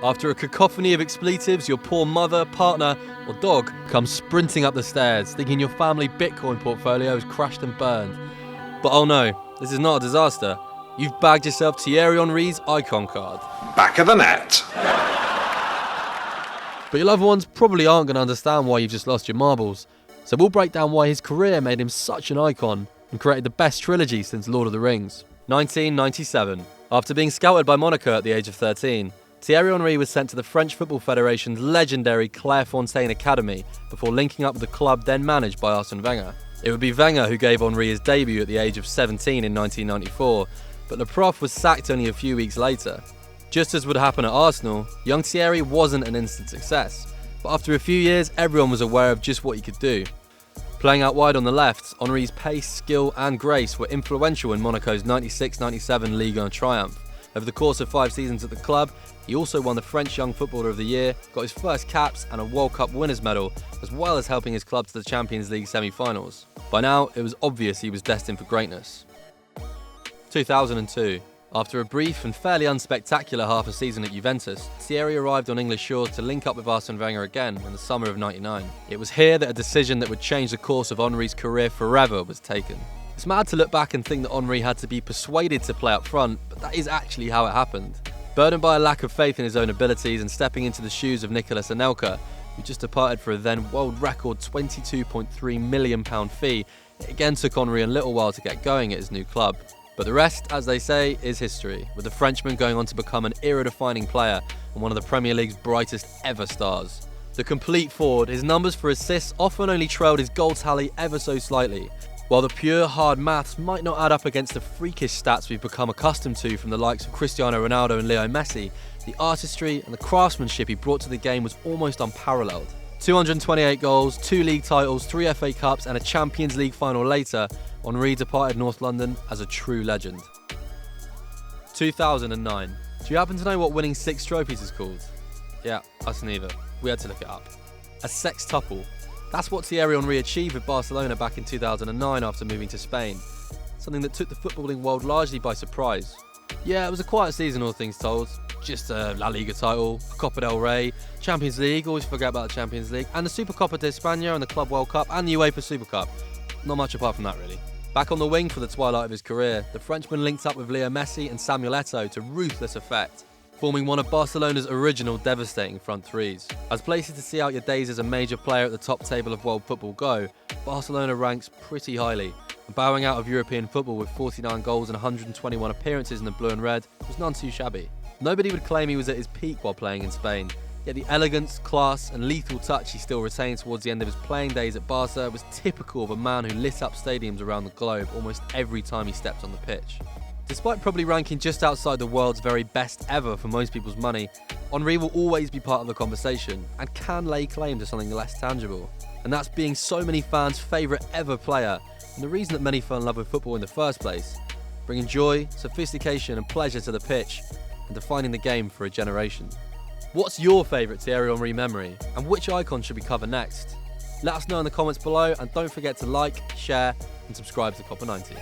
After a cacophony of expletives, your poor mother, partner, or dog comes sprinting up the stairs, thinking your family Bitcoin portfolio is crashed and burned. But oh no, this is not a disaster. You've bagged yourself Thierry Henry's icon card. Back of the net. But your loved ones probably aren't going to understand why you've just lost your marbles. So we'll break down why his career made him such an icon and created the best trilogy since Lord of the Rings. 1997. After being scouted by Monaco at the age of 13, Thierry Henry was sent to the French Football Federation's legendary Clairefontaine Academy before linking up with the club then managed by Arsene Wenger. It would be Wenger who gave Henry his debut at the age of 17 in 1994, but the prof was sacked only a few weeks later. Just as would happen at Arsenal, young Thierry wasn't an instant success, but after a few years everyone was aware of just what he could do. Playing out wide on the left, Henry's pace, skill and grace were influential in Monaco's 96-97 Ligue 1 triumph. Over the course of 5 seasons at the club, he also won the French Young Footballer of the Year, got his first caps and a World Cup winners' medal, as well as helping his club to the Champions League semi-finals. By now, it was obvious he was destined for greatness. 2002. After a brief and fairly unspectacular half a season at Juventus, Thierry arrived on English shores to link up with Arsene Wenger again in the summer of '99. It was here that a decision that would change the course of Henry's career forever was taken. It's mad to look back and think that Henry had to be persuaded to play up front, but that is actually how it happened. Burdened by a lack of faith in his own abilities and stepping into the shoes of Nicolas Anelka, who just departed for a then world record £22.3 million fee, it again took Henry a little while to get going at his new club. But the rest, as they say, is history, with the Frenchman going on to become an era-defining player and one of the Premier League's brightest ever stars. The complete forward, his numbers for assists often only trailed his goal tally ever so slightly, while the pure hard maths might not add up against the freakish stats we've become accustomed to from the likes of Cristiano Ronaldo and Leo Messi. The artistry and the craftsmanship he brought to the game was almost unparalleled. 228 goals, 2 league titles, 3 FA Cups and a Champions League final later, Henry departed North London as a true legend. 2009. Do you happen to know what winning 6 trophies is called? Yeah, us neither. We had to look it up. A sextuple. That's what Thierry Henry achieved with Barcelona back in 2009 after moving to Spain. Something that took the footballing world largely by surprise. Yeah, it was a quiet season all things told. Just a La Liga title, a Copa del Rey, Champions League, always forget about the Champions League, and the Supercopa de España and the Club World Cup and the UEFA Super Cup. Not much apart from that really. Back on the wing for the twilight of his career, the Frenchman linked up with Leo Messi and Samuel Eto'o to ruthless effect, forming one of Barcelona's original devastating front threes. As places to see out your days as a major player at the top table of world football go, Barcelona ranks pretty highly, and bowing out of European football with 49 goals and 121 appearances in the blue and red was none too shabby. Nobody would claim he was at his peak while playing in Spain, yet the elegance, class and lethal touch he still retained towards the end of his playing days at Barca was typical of a man who lit up stadiums around the globe almost every time he stepped on the pitch. Despite probably ranking just outside the world's very best ever for most people's money, Henry will always be part of the conversation and can lay claim to something less tangible. And that's being so many fans' favourite ever player, and the reason that many fell in love with football in the first place, bringing joy, sophistication and pleasure to the pitch, and defining the game for a generation. What's your favourite Thierry Henry memory, and which icon should we cover next? Let us know in the comments below, and don't forget to like, share and subscribe to Copper 90.